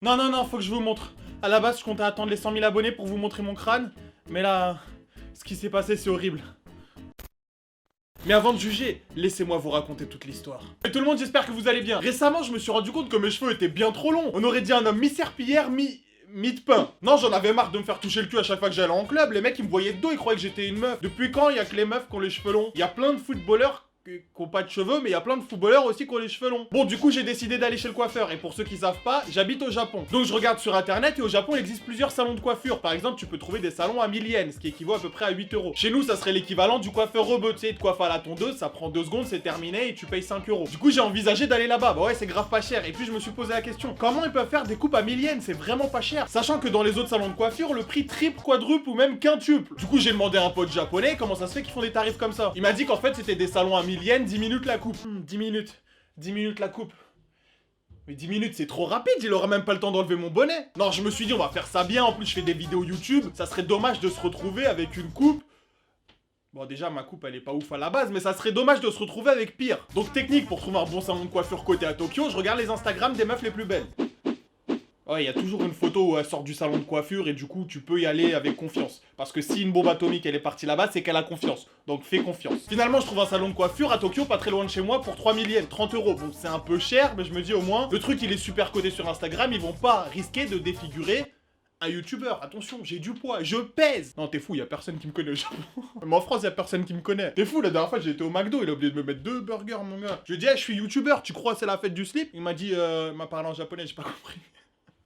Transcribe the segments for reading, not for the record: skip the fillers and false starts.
Non, non, non, faut que je vous montre. À la base, je comptais attendre les 100 000 abonnés pour vous montrer mon crâne. Mais là, ce qui s'est passé, c'est horrible. Mais avant de juger, laissez-moi vous raconter toute l'histoire. Et tout le monde, j'espère que vous allez bien. Récemment, je me suis rendu compte que mes cheveux étaient bien trop longs. On aurait dit un homme mi-serpillière, mi-de-pain. Non, j'en avais marre de me faire toucher le cul à chaque fois que j'allais en club. Les mecs, ils me voyaient de dos, ils croyaient que j'étais une meuf. Depuis quand il y a que les meufs qui ont les cheveux longs? Il y a plein de footballeurs qui ont pas de cheveux, mais il y a plein de footballeurs aussi qui ont les cheveux longs. Bon, du coup, j'ai décidé d'aller chez le coiffeur. Et pour ceux qui savent pas, j'habite au Japon. Donc, je regarde sur internet et au Japon, il existe plusieurs salons de coiffure. Par exemple, tu peux trouver des salons à 1000 yens, ce qui équivaut à peu près à 8 euros. Chez nous, ça serait l'équivalent du coiffeur robot. Tu sais, de coiffer à la tondeuse, ça prend 2 secondes, c'est terminé et tu payes 5 euros. Du coup, j'ai envisagé d'aller là-bas. Bah ouais, c'est grave pas cher. Et puis, je me suis posé la question, comment ils peuvent faire des coupes à 1000 yens? C'est vraiment pas cher. Sachant que dans les autres salons de coiffure, le prix triple, quadruple ou même quintuple. Du coup, j'ai demandé à un pote japonais comment ça se fait qu'ils font des tarifs comme ça. Il m'a dit qu'en fait, c'était des salons à 1000 yens, 10 minutes la coupe. 10 minutes. 10 minutes la coupe. Mais 10 minutes, c'est trop rapide, il aura même pas le temps d'enlever mon bonnet. Non, je me suis dit, on va faire ça bien. En plus, je fais des vidéos YouTube. Ça serait dommage de se retrouver avec une coupe. Bon, déjà, ma coupe, elle est pas ouf à la base, mais ça serait dommage de se retrouver avec pire. Donc, technique, pour trouver un bon salon de coiffure côté à Tokyo, je regarde les Instagram des meufs les plus belles. Ouais, il y a toujours une photo où elle sort du salon de coiffure et du coup, tu peux y aller avec confiance. Parce que si une bombe atomique, elle est partie là-bas, c'est qu'elle a confiance. Donc, fais confiance. Finalement, je trouve un salon de coiffure à Tokyo, pas très loin de chez moi, pour 3000 yens, 30 euros. Bon, c'est un peu cher, mais je me dis au moins, le truc, il est super codé sur Instagram, ils vont pas risquer de défigurer un youtubeur. Attention, j'ai du poids, je pèse. Non, t'es fou, y a personne qui me connaît au Japon. Même en France, y a personne qui me connaît. T'es fou, la dernière fois, j'ai été au McDo, il a oublié de me mettre 2 burgers, mon gars. Je lui ai dit, hey, je suis youtubeur, tu crois c'est la fête du slip? Il m'a dit, m'a parlé en japonais, j'ai pas compris.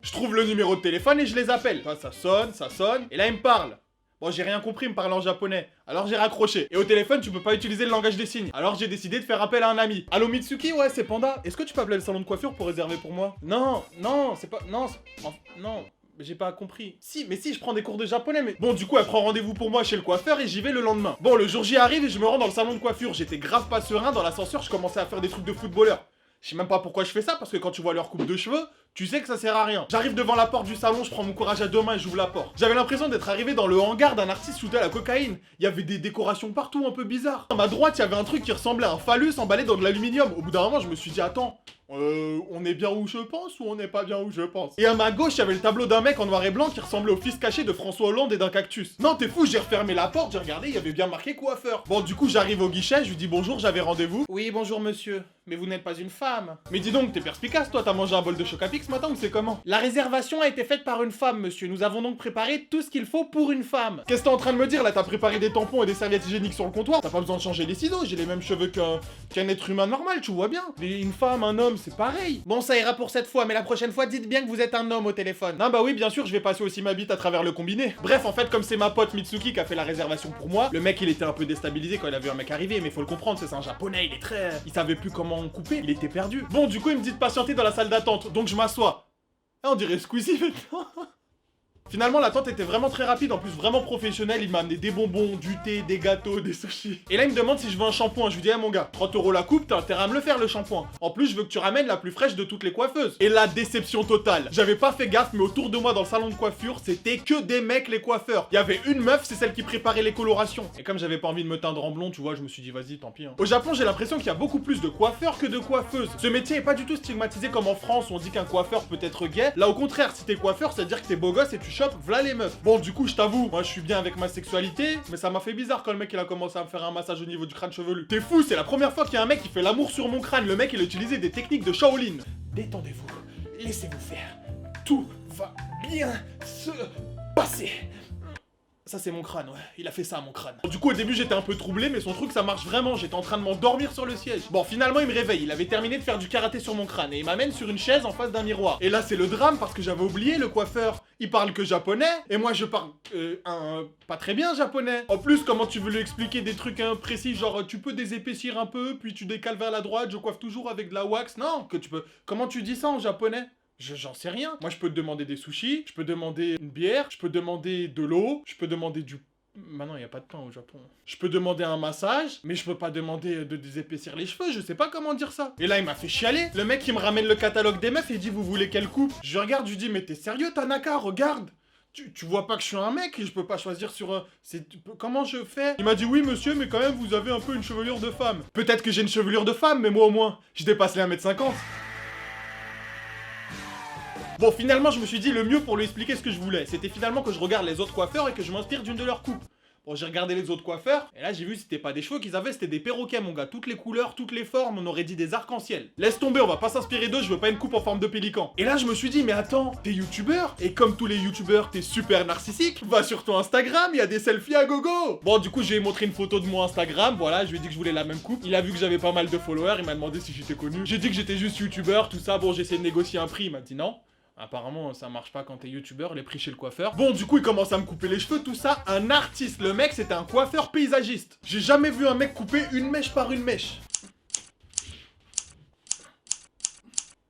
Je trouve le numéro de téléphone et je les appelle. Ça sonne, et là il me parle. Bon, j'ai rien compris, il me parle en japonais. Alors j'ai raccroché. Et au téléphone, tu peux pas utiliser le langage des signes. Alors j'ai décidé de faire appel à un ami. Allo Mitsuki, ouais, c'est Panda. Est-ce que tu peux appeler le salon de coiffure pour réserver pour moi? Non, non, c'est pas... Non, non. J'ai pas compris. Si, mais si, je prends des cours de japonais, mais... Bon, du coup, elle prend rendez-vous pour moi chez le coiffeur et j'y vais le lendemain. Bon, le jour J arrive et je me rends dans le salon de coiffure. J'étais grave pas serein, dans l'ascenseur, je commençais à faire des trucs de footballeur. Je sais même pas pourquoi je fais ça, parce que quand tu vois leur coupe de cheveux, tu sais que ça sert à rien. J'arrive devant la porte du salon, je prends mon courage à deux mains et j'ouvre la porte. J'avais l'impression d'être arrivé dans le hangar d'un artiste shooté à la cocaïne. Il y avait des décorations partout un peu bizarres. À ma droite, il y avait un truc qui ressemblait à un phallus emballé dans de l'aluminium. Au bout d'un moment, je me suis dit, attends, on est bien où je pense ou on n'est pas bien où je pense? Et à ma gauche, il y avait le tableau d'un mec en noir et blanc qui ressemblait au fils caché de François Hollande et d'un cactus. Non, t'es fou, j'ai refermé la porte, j'ai regardé, il y avait bien marqué coiffeur. Bon, du coup, j'arrive au guichet, je lui dis bonjour, j'avais rendez-vous. Oui, bonjour monsieur, mais vous n'êtes pas une femme. Mais dis donc, t'es perspicace, toi, t'as mangé un bol de Chocapic ce matin ou c'est comment? La réservation a été faite par une femme, monsieur. Nous avons donc préparé tout ce qu'il faut pour une femme. Qu'est-ce que t'es en train de me dire là? T'as préparé des tampons et des serviettes hygiéniques sur le comptoir? T'as pas besoin de changer les ciseaux, j'ai les mêmes cheveux qu'un être humain normal, tu vois bien. Mais une femme, un homme, c'est pareil. Bon, ça ira pour cette fois, mais la prochaine fois, dites bien que vous êtes un homme au téléphone. Ah bah oui, bien sûr, je vais passer aussi ma bite à travers le combiné. Bref, en fait, comme c'est ma pote Mitsuki qui a fait la réservation pour moi, le mec, il était un peu déstabilisé quand il a vu un mec arriver, mais faut le comprendre, c'est un japonais, il est très... Il savait plus comment couper, il était perdu. Bon, du coup, il me dit de patienter dans la salle d'attente, donc je m'assois. Ah, on dirait Squeezie maintenant. Finalement, l'attente était vraiment très rapide, en plus vraiment professionnel. Il m'a amené des bonbons, du thé, des gâteaux, des sushis. Et là, il me demande si je veux un shampoing. Je lui dis, mon gars, 30 euros la coupe, t'as intérêt à me le faire le shampoing. En plus, je veux que tu ramènes la plus fraîche de toutes les coiffeuses. Et la déception totale. J'avais pas fait gaffe, mais autour de moi dans le salon de coiffure, c'était que des mecs les coiffeurs. Il y avait une meuf, c'est celle qui préparait les colorations. Et comme j'avais pas envie de me teindre en blond, tu vois, je me suis dit, vas-y, tant pis. Au Japon, j'ai l'impression qu'il y a beaucoup plus de coiffeurs que de coiffeuses. Ce métier est pas du tout stigmatisé comme en France où on dit qu'un coiffeur peut être gay. Là, au contraire, si t'es coiffeur, ça veut dire que t'es beau gosse et tu chopes v'là les meufs. Bon, du coup, je t'avoue, moi je suis bien avec ma sexualité, mais ça m'a fait bizarre quand le mec il a commencé à me faire un massage au niveau du crâne chevelu. T'es fou, c'est la première fois qu'il y a un mec qui fait l'amour sur mon crâne. Le mec il a utilisé des techniques de Shaolin. Détendez-vous, laissez-vous faire. Tout va bien se passer. Ça c'est mon crâne, ouais. Il a fait ça à mon crâne. Du coup au début j'étais un peu troublé, mais son truc ça marche vraiment. J'étais en train de m'endormir sur le siège. Bon finalement il me réveille, il avait terminé de faire du karaté sur mon crâne et il m'amène sur une chaise en face d'un miroir. Et là c'est le drame parce que j'avais oublié le coiffeur. Il parle que japonais et moi je parle pas très bien japonais. En plus comment tu veux lui expliquer des trucs précis genre tu peux désépaissir un peu puis tu décales vers la droite, je coiffe toujours avec de la wax. Non, que tu peux... Comment tu dis ça en japonais? J'en sais rien. Moi, je peux te demander des sushis, je peux demander une bière, je peux demander de l'eau, je peux demander du... Maintenant, il n'y a pas de pain au Japon. Je peux demander un massage, mais je peux pas demander de désépaissir les cheveux, je sais pas comment dire ça. Et là, il m'a fait chialer. Le mec, il me ramène le catalogue des meufs et il dit, vous voulez quelle coupe? Je regarde, je lui dis, mais t'es sérieux, Tanaka, regarde. Tu vois pas que je suis un mec et je peux pas choisir sur... Comment je fais? Il m'a dit, oui, monsieur, mais quand même, vous avez un peu une chevelure de femme. Peut-être que j'ai une chevelure de femme, mais moi, au moins, je dépasse les 1m50. Bon, finalement, je me suis dit le mieux pour lui expliquer ce que je voulais, c'était finalement que je regarde les autres coiffeurs et que je m'inspire d'une de leurs coupes. Bon, j'ai regardé les autres coiffeurs, et là j'ai vu que c'était pas des cheveux qu'ils avaient, c'était des perroquets, mon gars. Toutes les couleurs, toutes les formes, on aurait dit des arcs-en-ciel. Laisse tomber, on va pas s'inspirer d'eux, je veux pas une coupe en forme de pélican. Et là je me suis dit, mais attends, t'es youtubeur? Et comme tous les youtubeurs, t'es super narcissique. Va sur ton Instagram, il y a des selfies à gogo. Bon, du coup, j'ai montré une photo de mon Instagram, voilà, je lui ai dit que je voulais la même coupe. Il a vu que j'avais pas mal de followers, il m'a demandé si j'étais connu. J'ai dit que j'étais juste youtubeur, tout ça, bon, j'ai essayé de négocier un prix, il m'a dit non. Apparemment, ça marche pas quand t'es youtubeur, les prix chez le coiffeur. Bon, du coup, il commence à me couper les cheveux, tout ça. Un artiste, le mec, c'était un coiffeur paysagiste. J'ai jamais vu un mec couper une mèche par une mèche.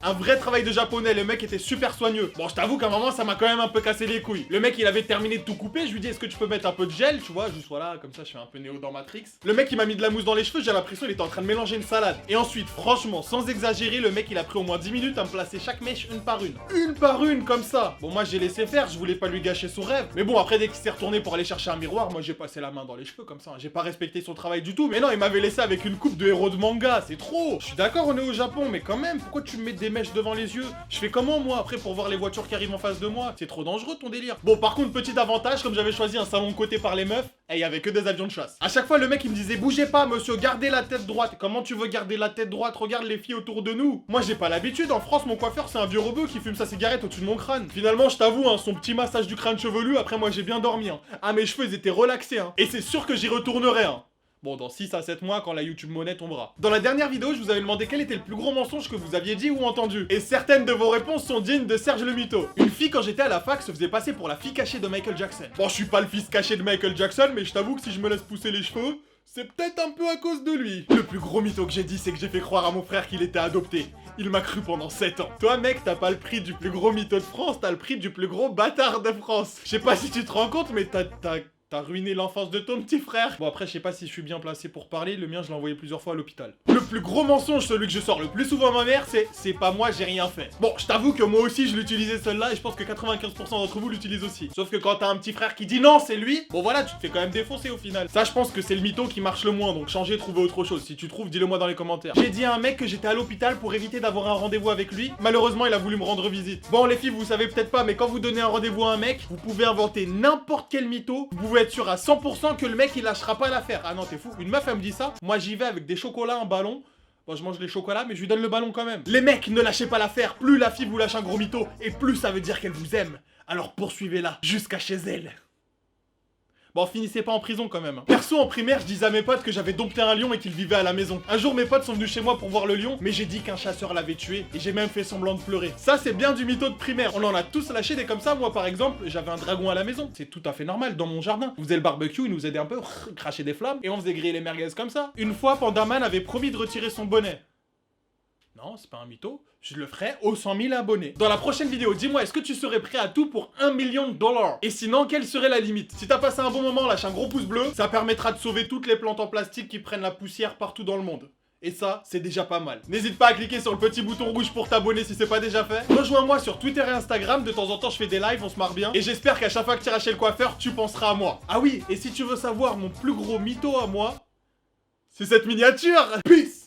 Un vrai travail de japonais, le mec était super soigneux. Bon, je t'avoue qu'à un moment, ça m'a quand même un peu cassé les couilles. Le mec, il avait terminé de tout couper, je lui dis, est-ce que tu peux mettre un peu de gel, tu vois, juste voilà, comme ça, je fais un peu Néo dans Matrix. Le mec, il m'a mis de la mousse dans les cheveux, j'ai l'impression qu'il était en train de mélanger une salade. Et ensuite, franchement, sans exagérer, le mec, il a pris au moins 10 minutes à me placer chaque mèche une par une. Une par une, comme ça. Bon, moi, j'ai laissé faire, je voulais pas lui gâcher son rêve. Mais bon, après, dès qu'il s'est retourné pour aller chercher un miroir, moi, j'ai passé la main dans les cheveux, comme ça. J'ai pas respecté son travail du tout. Mais non, il m'avait laissé avec une coupe de héros de manga, c'est trop. Je suis d'accord, on est au Japon, mais quand même, pourquoi tu me mets des mèches devant les yeux? Je fais comment moi après pour voir les voitures qui arrivent en face de moi? C'est trop dangereux ton délire. Bon, par contre, petit avantage, comme j'avais choisi un salon côté par les meufs, et il y avait que des avions de chasse. À chaque fois, le mec il me disait, bougez pas monsieur, gardez la tête droite. Comment tu veux garder la tête droite? Regarde les filles autour de nous. Moi j'ai pas l'habitude, en France mon coiffeur c'est un vieux robot qui fume sa cigarette au-dessus de mon crâne. Finalement, je t'avoue, hein, son petit massage du crâne chevelu, après moi j'ai bien dormi. Hein. Ah, mes cheveux ils étaient relaxés, hein. Et c'est sûr que j'y retournerai, hein. Bon, dans 6 à 7 mois, quand la YouTube monnaie tombera. Dans la dernière vidéo, je vous avais demandé quel était le plus gros mensonge que vous aviez dit ou entendu. Et certaines de vos réponses sont dignes de Serge le Mytho. Une fille, quand j'étais à la fac, se faisait passer pour la fille cachée de Michael Jackson. Bon, je suis pas le fils caché de Michael Jackson, mais je t'avoue que si je me laisse pousser les cheveux, c'est peut-être un peu à cause de lui. Le plus gros mytho que j'ai dit, c'est que j'ai fait croire à mon frère qu'il était adopté. Il m'a cru pendant 7 ans. Toi, mec, t'as pas le prix du plus gros mytho de France, t'as le prix du plus gros bâtard de France. Je sais pas si tu te rends compte, mais t'as ruiné l'enfance de ton petit frère. Bon, après, je sais pas si je suis bien placé pour parler. Le mien, je l'ai envoyé plusieurs fois à l'hôpital. Le plus gros mensonge, celui que je sors le plus souvent à ma mère, c'est pas moi, j'ai rien fait. Bon, je t'avoue que moi aussi, je l'utilisais celle-là et je pense que 95% d'entre vous l'utilisent aussi. Sauf que quand t'as un petit frère qui dit non, c'est lui, bon voilà, tu te fais quand même défoncer au final. Ça, je pense que c'est le mytho qui marche le moins, donc changez, trouvez autre chose. Si tu trouves, dis-le moi dans les commentaires. J'ai dit à un mec que j'étais à l'hôpital pour éviter d'avoir un rendez-vous avec lui. Malheureusement, il a voulu me rendre visite. Bon, les filles, vous savez peut-être pas, mais quand vous donnez un rendez-vous à un mec, vous pouvez inventer n'importe quel mytho. Vous pouvez être sûr à 100% que le mec il lâchera pas l'affaire. Ah non, t'es fou. Une meuf elle me dit ça. Moi j'y vais avec des chocolats, un ballon. Bon, je mange les chocolats, mais je lui donne le ballon quand même. Les mecs, ne lâchez pas l'affaire. Plus la fille vous lâche un gros mytho, et plus ça veut dire qu'elle vous aime. Alors poursuivez-la jusqu'à chez elle. Bon, finissez pas en prison quand même. Perso, en primaire, je disais à mes potes que j'avais dompté un lion et qu'il vivait à la maison. Un jour, mes potes sont venus chez moi pour voir le lion, mais j'ai dit qu'un chasseur l'avait tué et j'ai même fait semblant de pleurer. Ça, c'est bien du mytho de primaire. On en a tous lâché des comme ça. Moi, par exemple, j'avais un dragon à la maison. C'est tout à fait normal, dans mon jardin. On faisait le barbecue, il nous aidait un peu, cracher des flammes, et on faisait griller les merguez comme ça. Une fois, Pandaman avait promis de retirer son bonnet. Non, c'est pas un mytho. Je le ferai aux 100 000 abonnés. Dans la prochaine vidéo, dis-moi, est-ce que tu serais prêt à tout pour 1 million de dollars? Et sinon, quelle serait la limite? Si t'as passé un bon moment, lâche un gros pouce bleu. Ça permettra de sauver toutes les plantes en plastique qui prennent la poussière partout dans le monde. Et ça, c'est déjà pas mal. N'hésite pas à cliquer sur le petit bouton rouge pour t'abonner si c'est pas déjà fait. Rejoins-moi sur Twitter et Instagram, de temps en temps je fais des lives, on se marre bien. Et j'espère qu'à chaque fois que tu iras chez le coiffeur, tu penseras à moi. Ah oui, et si tu veux savoir mon plus gros mytho à moi, c'est cette miniature. Peace.